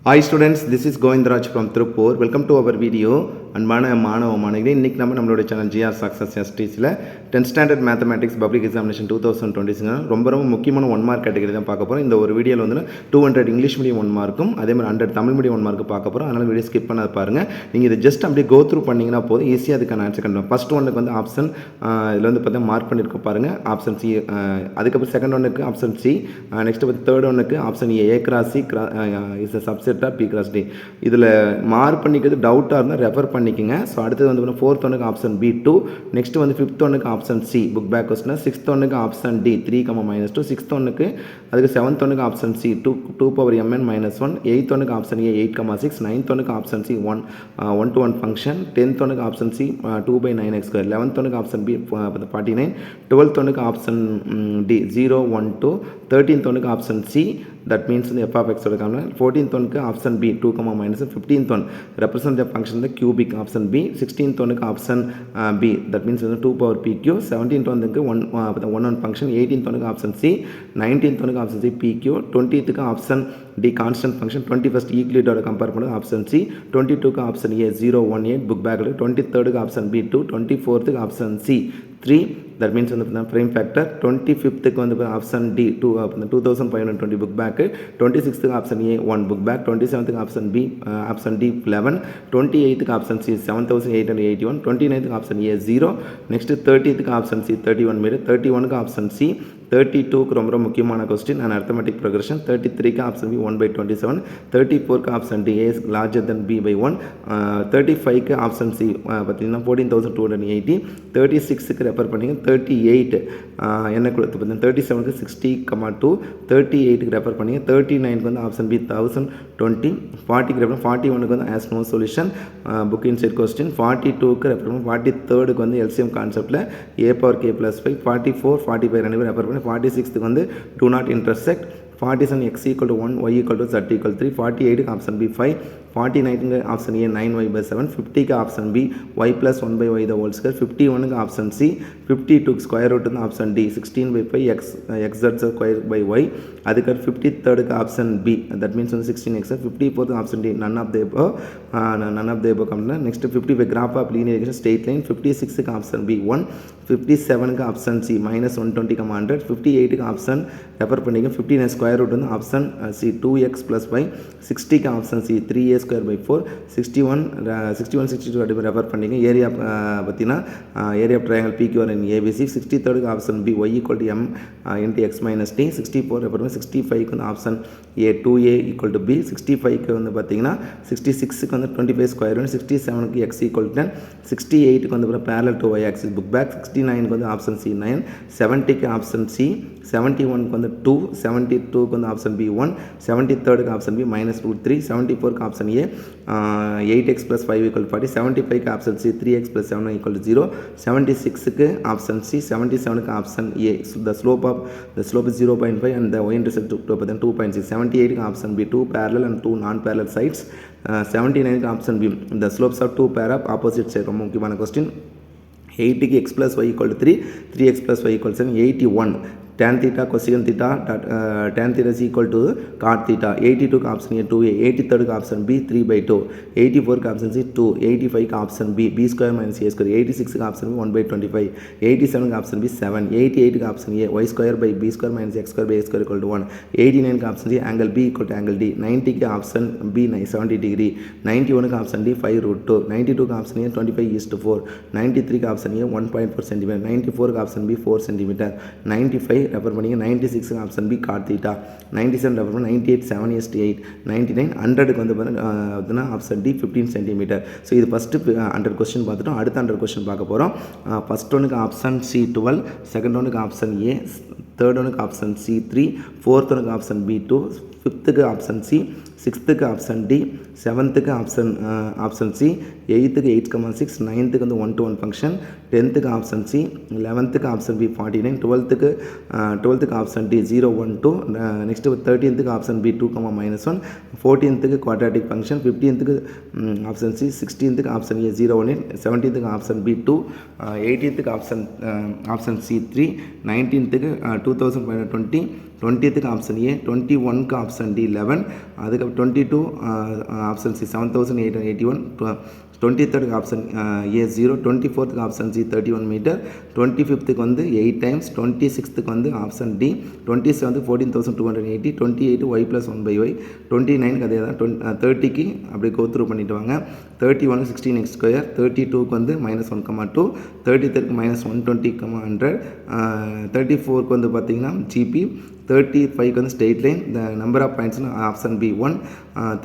Hi students, this is Govindraj from Tirupur. Welcome to our video. அன்பான மாணவ மாணவிகளே, இன்றைக்கி நம்மளோட சேனல் ஜிஆர் சக்ஸஸ் எஸ்டிஸில் 10th standard mathematics public examination 2020 ரொம்ப முக்கியமான 1 மார்க் கேட்டகரி தான் பார்க்க போகிறோம். இந்த ஒரு வீடியோவில் வந்து 200 இங்கிலீஷ் மீடியம் 1 மார்க்கும் அதே மாதிரி 100 தமிழ் மீடியம் 1 மார்க்கு பார்க்க போகிறோம். அதனால் வீடியோ ஸ்கிப் பண்ணாத பாருங்கள். நீங்கள் இதை ஜஸ்ட் அப்படியே கோ த்ரூ பண்ணிங்கன்னா போதும், ஈஸியாக அதுக்கான ஆன்சர் கண்டுபிடிக்கும். ஃபஸ்ட் ஒன்றுக்கு வந்து ஆப்ஷன் இதில் வந்து பார்த்தா மார்க் பண்ணியிருக்க பாருங்கள், ஆப்ஷன் சி. அதுக்கப்புறம் செகண்ட் ஒன்றுக்கு ஆப்ஷன் சி. நெக்ஸ்ட் பார்த்து தேர்ட் ஒன்றுக்கு option A cross C is சப்செட்டாக பி கிராஸ் டி. இதில் மார்க் பண்ணிக்கிறது டவுட்டாக இருந்தால் ரெஃபர் பண்ணிக்கோங்க. ஸோ அடுத்தது வந்து ஃபோர்த் ஒன்றுக்கு ஆப்ஷன் பி 2, நெக்ஸ்ட் வந்து ஃபிஃப்த் ஒன்றுக்கு option C book back question, sixth ஒன்றுக்கு ஆப்ஷன் டி 3,-2, சிக்ஸ்த் ஒன்றுக்கு அதுக்கு செவன்த் ஒன்றுக்கு ஆப்ஷன் சி 2^mn-1, எயித் ஒன்றுக்கு ஆப்ஷன் ஏ 8,6, நைன்த் ஒன்றுக்கு ஆப்ஷன் சி 1:1 ஃபங்க்ஷன், டென்த் ஒன்றுக்கு ஆப்ஷன் சி 2/9x², 11th ஒன்றுக்கு ஆப்ஷன் பி 49, 12th ஒன்றுக்கு ஆப்ஷன் டி 0, 1, 2, 13th ஒன்றுக்கு ஆப்ஷன் சி தட் மீன்ஸ் வந்து எஃப் ஆஃப் எக்ஸோட காரணம், 14th ஒன்றுக்கு option B 2, 15th one represent the function the cubic option B, 16th ஒன்றுக்கு option B that means வந்து 2^pq, 17th ஒன்றுக்கு 1 function, 18th ஒன்றுக்கு ஆப்ஷன் சி, 19th ஒன்றுக்கு option C pq, 20th option D constant function, 21st ஈக்லிட்டோட compare பண்ணுறது option C, 22க்கு option A 018 book பேக்கில், 23rd option B 2, 24th option C 3 that means வந்து prime factor, 25th வந்து option D 2520 book back, 26th option A 1 book back, 27th option B option D 11, 28th option C 7,881, 29th option A 0, next 30th option C 31 மீது, 31க்கு option C, 32க்கு ரொம்ப முக்கியமான question and arithmetic progression, 33க்கு option B 1/27, 34க்கு option D A larger then B by 1, 35க்கு option C பார்த்தீங்கன்னா 14,280, 36க்கு refer பண்ணிங்க, 38 என்ன கொடுத்து பார்த்தீங்கன்னா 37க்கு 60,2, 38க்கு ரெஃபர் பண்ணிங்க, 39க்கு வந்து ஆப்ஷன் பி 1020, 40க்கு ரெஃபர் 41க்கு வந்து as no solution book inside question, 42க்கு ரெஃபர் பண்ணி, 43க்கு வந்து எல்சிஎம் கான்செப்டில் a⁻k+5, 44, 45 ரெண்டு பேர் ரெஃபர் பண்ணி, 46க்கு வந்து do not intersect, 47 x = 1 y = z = 3, 48க்கு ஆப்ஷன் பி 5, 49க்கு ஆப்ஷன் ஏ 9y/7, 50க்கு option B y + 1/y the whole square, 51க்கு ஆப்ஷன் சி, 52க்கு ஸ்கொயர் ரூட் வந்து ஆப்ஷன் டி 16/5 xz²/y, அதுக்கு 53க்கு ஆப்ஷன் பி தட் மீன்ஸ் வந்து 16x, 54க்கு option D none of the above complete. Next 55 graph of linear equation straight line, 56க்கு option B 1, 57க்கு option C -120,100, 58க்கு ஆப்ஷன் ரெஃபர் பண்ணிக்க, 59 ஸ்கொயர் ரூட் வந்து ஆப்ஷன் சி 2x + y, 60க்கு option C 3a²/4, 61 62 refer பண்ணிக்க. Area பார்த்தீங்கன்னா area of triangle PQR in ABC, 63க்கு option B y = m × x - t, 64 refer பண்ணி, 65க்கு வந்து ஆப்ஷன் ஏ 2a = b, 65க்கு வந்து பார்த்தீங்கன்னா 66க்கு வந்து 25 ஸ்கொயர் ரூட், 67க்கு x = 10, 68க்கு வந்து parallel to y axis book back, 69க்கு வந்து ஆப்ஷன் சி 9, 70க்கு ஆப்ஷன் சி, 71க்கு வந்து 2, 72க்கு வந்து ஆப்ஷன் பி 1, 73க்கு ஆப்ஷன் பி -√3, 74க்கு ஆப்ஷன் ஏ 8x + 5 = 40, 75க்கு ஆப்ஷன் சி 3x + 7 = 0, 76க்கு ஆப்ஷன் சி, 77க்கு option A the slope is 0.5 and the y-intercept 2.6, 78க்கு option B 2 parallel and 2 non-parallel sides, 79க்கு option B the slopes of 2 pair of opposite side ரொம்ப முக்கியமான question. 80க்கு x + y = 3, 3x + y = 7, 81 tan theta cosecant theta tan theta is equal to cot theta, 82க்கு option A 2a, 83க்கு option B 3/2, 84க்கு option C 2, 85க்கு option B b² - a², 86க்கு option B 1/25, 87க்கு option B 7, 88க்கு option A y²/b² - x²/a² = 1, 89க்கு option C angle b = angle d, 90க்கு option B 70 degree, 91க்கு ஆப்ஷன் டி 5√2, 92க்கு ஆப்ஷன் ஏ 25:4, 93க்கு ஆப்ஷன் ஏ 1.4 cm, 94க்கு ஆப்ஷன் பி 4 cm, 95 ரெஃபர் பண்ணிங்க, 96க்கு option B cot theta, 97 refer பண்ணி, 98 7:8, 99 100க்கு வந்து பார்த்தீங்கன்னா ஆப்ஷன் டி 15 cm. ஸோ இது ஃபஸ்ட்டு 100 கொஸ்டின் பார்த்துட்டோம். அடுத்த 100 கொஸ்டின் பார்க்க போகிறோம். ஃபஸ்ட் ஒன்றுக்கு ஆப்ஷன் சி 12, செகண்ட் ஒன்றுக்கு ஆப்ஷன் ஏ, தேர்ட் ஒன்றுக்கு ஆப்ஷன் சி 3, ஃபோர்த் ஒன்றுக்கு ஆப்ஷன் பி 2, ஃபிஃப்த்துக்கு ஆப்ஷன் சி, சிக்ஸ்த்துக்கு ஆப்ஷன் டி, செவன்த்துக்கு ஆப்ஷன் சி, எயித்துக்கு 8,6, நைன்த்துக்கு வந்து 1:1 ஃபங்க்ஷன், 10த்துக்கு ஆப்ஷன் சி, 11த்துக்கு ஆப்ஷன் பி 49, 12த்துக்கு ஆப்ஷன் டி 012, நெக்ஸ்ட்டு 13த்துக்கு ஆப்ஷன் பி 2, 14த்துக்கு குவாட்ராட்டிக் ஃபங்க்ஷன், 15த்துக்கு ஆப்ஷன் சி, 16த்துக்கு ஆப்ஷன் ஏ 018, 17த்துக்கு ஆப்ஷன் பி 2, 18த்துக்கு ஆப்ஷன் சி 3, 19த்துக்கு 2520, 20க்கு ஆப்ஷன் ஏ, 21க்கு ஆப்ஷன் டி 11, அதுக்கப்புறம் 22 option C 7881, 23rd option A 0, 24th option C 31 metre, 25th வந்து 8 டைம்ஸ், 26th வந்து option D, 27th 14,280, 28 y + 1/y, 29க்கு அதே தான், 30க்கு அப்படி கோத்ரூ பண்ணிட்டு வாங்க. 31 16x², 32க்கு வந்து -1,2, 33க்கு -120, 100, 34க்கு வந்து பார்த்தீங்கன்னா ஜிபி, 35க்கு வந்து straight line. The number of பாயிண்ட்ஸ்னு ஆப்ஷன் பி 1,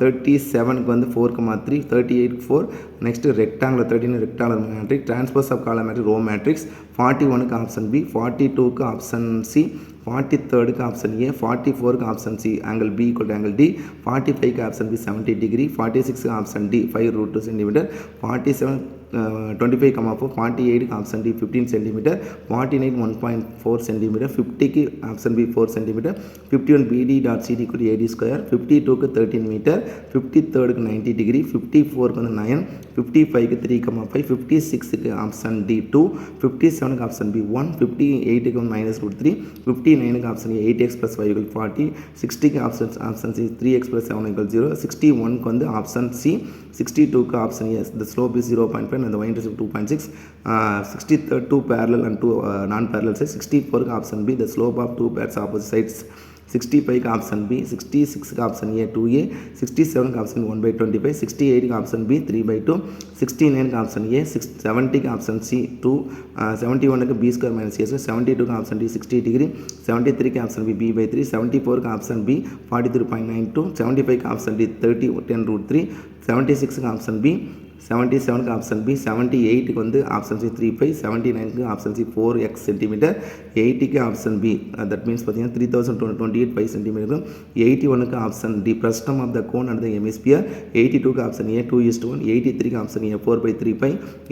37க்கு வந்து 4,3, 38க்கு 4. Next rectangular 13 rectangular matrix, transpose of column matrix row matrix. 41க்கு ஆப்ஷன் பி, 42க்கு ஆப்ஷன் சி, 43க்கு ஆப்ஷன் ஏ, 44க்கு option C angle B = angle D, 45க்கு ஆப்ஷன் பி 70 டிகிரி, 46க்கு ஆப்ஷன் டி 5√2 சென்டிமீட்டர், 47 25,4, 48க்கு ஆப்ஷன் டி 15 சென்டிமீட்டர், 49 1.4 சென்டிமீட்டர், 50க்கு option B 4 centimetre, 51 BD.CD = AD², 52க்கு 13 metre, 53க்கு 90 டிகிரி, 54க்கு வந்து 9, 55க்கு 3,5, 56க்கு ஆப்ஷன் டி 2, 57க்கு ஆப்ஷன் பி 1, 58க்கு -√3, 59க்கு ஆப்ஷன் ஏ 8x + 5 = 40, 60க்கு ஆப்ஷன் சி 3x + 7 = 0, 61க்கு வந்து ஆப்ஷன் சி, 62க்கு option S the slope is 0.5 and the y intercept 2.6, 63rd 2 parallel and 2 non-parallel sides, 64க்கு option B the slope of 2 pairs opposite sides, 65க்கு option B, 66க்கு option A 2a, 67க்கு option 1/25, 68க்கு option B 3/2, 69க்கு option A, 70க்கு option C 2, 71க்கு b² - a², 72க்கு option D 60 degree, 73க்கு ஆப்ஷன் பி b/3, 74க்கு ஆப்ஷன் பி 43.92, 75க்கு ஆப்ஷன் டி 30 10√3, 76க்கு ஆப்ஷன் பி, 77க்கு ஆப்ஷன் பி, 78க்கு வந்து ஆப்ஷன் சி 3π, 79க்கு ஆப்ஷன் சி 4x சென்டிமீட்டர், 80க்கு ஆப்ஷன் பி தட் மீன்ஸ் பார்த்தீங்கன்னா 3,228 5 சென்டிமீட்டர், 81க்கு option D frustum of the cone and the hemisphere, 82க்கு ஆப்ஷன் ஏ 2:1, 83க்கு ஆப்ஷன் ஏ 4/3π,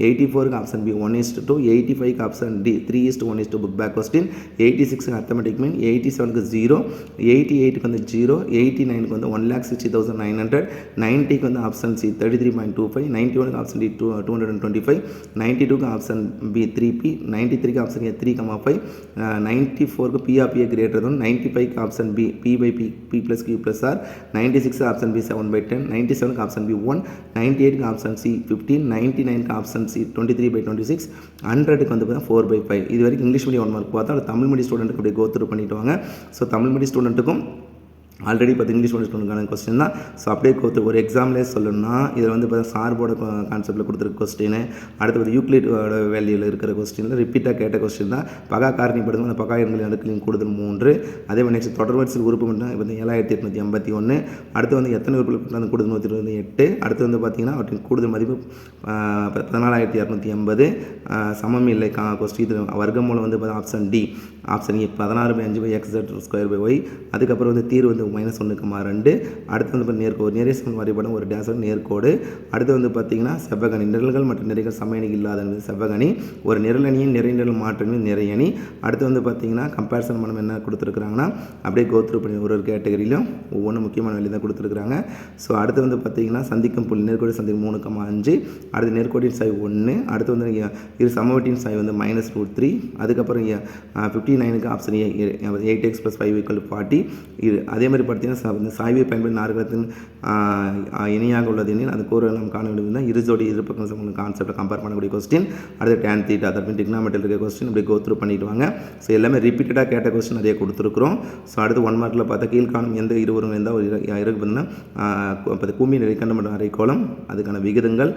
84க்கு ஆப்ஷன் பி 1:2, 85க்கு option D 3:1 book back question, 86க்கு arithmetic mean, 87க்கு 0, 88க்கு வந்து 0, 89க்கு வந்து 1,60,900, 90க்கு வந்து ஆப்ஷன் சி 33.25, 91க்கு ஆப்ஷன் டி 225, 92க்கு ஆப்ஷன் பி 3p, 93க்கு option A 3,5, 94க்கு p of a greater than, 95க்கு option B p/p p + q + r, 96க்கு ஆப்ஷன் பி 7/10, 97க்கு ஆப்ஷன் பி 1, 98க்கு ஆப்ஷன் சி 15, 99க்கு ஆப்ஷன் சி 23/26, 100க்கு வந்து பார்த்தா 4/5. இது வரைக்கும் இங்கிலீஷ் மீடியம் 1 மார்க் பார்த்தா தமிழ் மீடியம் ஸ்டூடெண்ட்டுக்கு அப்படியே கோத்ரூ பண்ணிட்டு வாங்க. ஸோ தமிழ் மீடியம் ஸ்டூடெண்ட்டுக்கும் ஆல்ரெடி பார்த்து இங்கிலீஷ் ஸ்டூடெண்ட்ஸ்க்கான கொஸ்டின் தான். ஸோ அப்படியே ஒரு எக்ஸாம்லேயே சொல்லணும்னா இதில் வந்து பார்த்தா சார்போட கான்செப்ட்டில் கொடுத்துருக்க கொஸ்டின், அடுத்து யூக்ளிடோட வேல்யூவில் இருக்கிற கொஸ்டினில் ரிப்பீட்டாக கேட்ட கொஸ்டின் தான். பகா காரணி படுத்தும் அந்த பகா எண்களின் அடுக்குகளின் கூடுதல் 3, அதே மாதிரி நெக்ஸ்ட் தொடர்வரிசையில் உறுப்பு மட்டும் வந்து 7,881, அடுத்து வந்து எத்தனை உறுப்புகள் அந்த கூடுதல் 128, அடுத்து வந்து பார்த்திங்கன்னா அவற்றின் கூடுதல் மதிப்பு 14,280, சமம் இல்லை கொஸ்டின். இது வர்க்கமூலம் வந்து option D option A 16/5/x²/y, அதுக்கப்புறம் வந்து தீர்வு வந்து -1,2, அடுத்து வந்து நேர்கோடு நேரேசம் வரைபடம் ஒரு டேஸ் நேர்கோடு, அடுத்து வந்து பார்த்தீங்கன்னா செவ்வகணி நிரல்கள் மற்றும் நிறைகள் சமயணி இல்லாத செவ்வகணி, ஒரு நிரலணியின் நிறைநிரல் மாற்றங்கள் நிறையணி, அடுத்து வந்து பார்த்தீங்கன்னா கம்பேரிசன் பண்ண என்ன கொடுத்துருக்குறாங்கன்னா அப்படியே கோத்ரூ பண்ணி ஒரு கேட்டகரியிலும் ஒவ்வொன்றும் முக்கியமான வேலை தான் கொடுத்துருக்குறாங்க. ஸோ அடுத்து வந்து பார்த்தீங்கன்னா சந்திக்கும் புள்ளி நேர்கோடு சந்திக்கும் 3,5, அடுத்து நேர்கோடின் சாய்வு 1, அடுத்து வந்து இரு சமவெட்டியின் சாய்வு வந்து -√3, அதுக்கப்புறம் 59க்கு ஆப்ஷன் ஏ 8x + 5 = 40. இது அதே மாதிரி பார்த்தீங்கன்னா இந்த சாய்வை பயன்படுத்தி நாற்கரத்தின் இணையாக உள்ளது எனில் அது கூற நம்ம காண வேண்டியது இருஜோடி இருபக்கம் சம கான்செப்டை கம்பேர் பண்ணக்கூடிய கொஸ்டின், அடுத்து tan θ தட் மீன் டிக்னாமெட்ரியில் இருக்க கொஸ்டின் இப்படி கோத்ரூ பண்ணிட்டு வாங்க. ஸோ எல்லாமே ரிப்பீட்டடாக கேட்ட கொஸ்டின் நிறைய கொடுத்துருக்குறோம். ஸோ அடுத்து 1 மார்க்கில் பார்த்தா கீழ்காணும் எந்த இருவரும் இருந்தால் ஒரு இருக்கு பார்த்தீங்கன்னா பூமியின் இடைக்கண்டம் அரைக்கோளம் அதுக்கான விகிதங்கள்,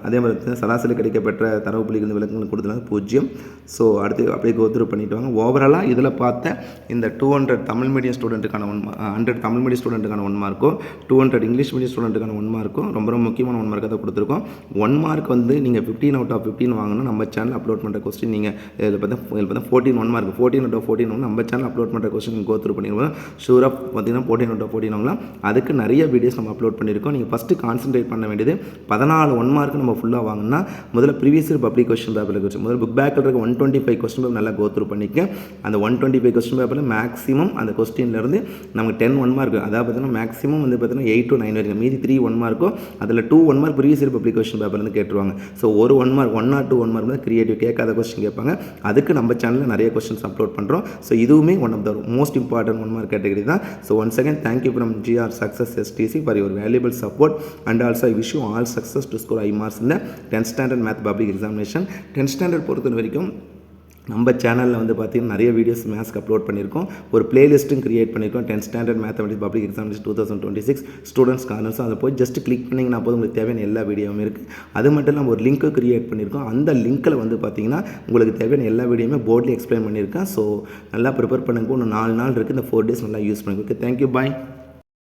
அதே மாதிரி சராசரி கிடைக்கப்பெற்ற தரவு புள்ளிகள் விளக்கங்கள் கொடுத்துருந்தாங்க 0. ஸோ அடுத்து அப்படியே கோத்ரூ பண்ணிட்டு வாங்க. ஓவராலாக இதில் பார்த்த இந்த 200 தமிழ் மீடியம் ஸ்டூடெண்ட்டுக்கான 100 தமிழ் மீடியம் ஸ்டூடெண்ட்டுக்கான 1 மார்க்கும் 200 இங்கிலீஷ் மீடியம் ஸ்டூடெண்ட்டுக்கான 1 மார்க்கும் ரொம்ப ரொம்ப முக்கியமான 1 மார்க்கை தான் கொடுத்துருக்கோம். 1 மார்க் வந்து நீங்கள் 15/15 வாங்கணும். நம்ம சேனல் அப்லோட் பண்ணுற கொஸ்டின் நீங்கள் இதில் பார்த்தா 14 1 மார்க் 14/14 வந்து நம்ம சேனல் அப்லோட் பண்ணுற கொஸ்டின் நீங்கள் கோத்ரூ பண்ணிடுவோம். ஷூராக பார்த்தீங்கன்னா 14/14 வாங்கலாம். அதுக்கு நிறைய வீடியோஸ் நம்ம அப்லோட் பண்ணியிருக்கோம். நீங்கள் ஃபஸ்ட்டு கான்சன்ட்ரேட் பண்ண வேண்டியது 14 1 மார்க் நம்ம ஃபுல்லாக வாங்கினா முதல்ல ப்ரீவியஸ் இயர் பப்ளிக் கொஸ்டின் பேப்பரில் வச்சு முதல்ல புக் பேக்கில் இருக்க 125 கொஸ்டின் பேப்பர் நல்லா கோத்ரூ பண்ணிக்க. அந்த 125 கொஸ்டின் பேப்பரில் மேக்ஸிமம் அந்த கொஸ்டின்லேருந்து நமக்கு 10 1 மார்க் அதாவது பார்த்தீங்கன்னா மேக்ஸிமம் வந்து பார்த்தீங்கன்னா பார்த்தீங்கன்னா 8 to 9 வரைக்கும். மீதி 3 1 மார்க்கும் அதில் 2 1 mark previous year public question பேப்பர்லேருந்து கேட்டுருவாங்க. ஸோ ஒரு 1 மார்க் 1 or 2 1 மார்க் தான் கிரியேட்டிவ் கேட்காத கொஸ்டின் கேட்பாங்க. அதுக்கு நம்ம சேனலில் நிறைய கொஸ்டின்ஸ் அப்லோட் பண்ணுறோம். ஸோ இதுவுமே one of the most important 1 mark category தான். So once again thank you from GR Success STC for your valuable support and also I wish you all success to score high marks in the 10th standard math public examination. 10th standard பொறுத்த வரைக்கும் நம்ம சேனலில் வந்து பார்த்திங்கன்னா நிறைய videos மேத்ஸ்க்கு upload பண்ணியிருக்கோம். ஒரு பிளேலிஸ்ட்டும் create பண்ணியிருக்கோம். 10th standard mathematics public examination 2026 students கார்னர்ஸும் அதை போய் ஜஸ்ட் கிளிக் பண்ணிங்கன்னா போதும் உங்களுக்கு தேவையான எல்லா வீடியோவும் இருக்குது. அது மட்டும் இல்லாமல் ஒரு லிங்க்கு கிரியேட் பண்ணியிருக்கோம். அந்த லிங்க்கில் வந்து பார்த்திங்கன்னா உங்களுக்கு தேவையான எல்லா வீடியோவுமே போர்ட்லேயே எக்ஸ்பிளைன் பண்ணியிருக்கேன். ஸோ நல்லா ப்ரிப்பேர் பண்ணுங்க. இன்னும் 4 நாள் இருக்குது. இந்த 4 days நல்லா யூஸ் பண்ணுங்க. ஓகே, தேங்க்யூ, பாய்.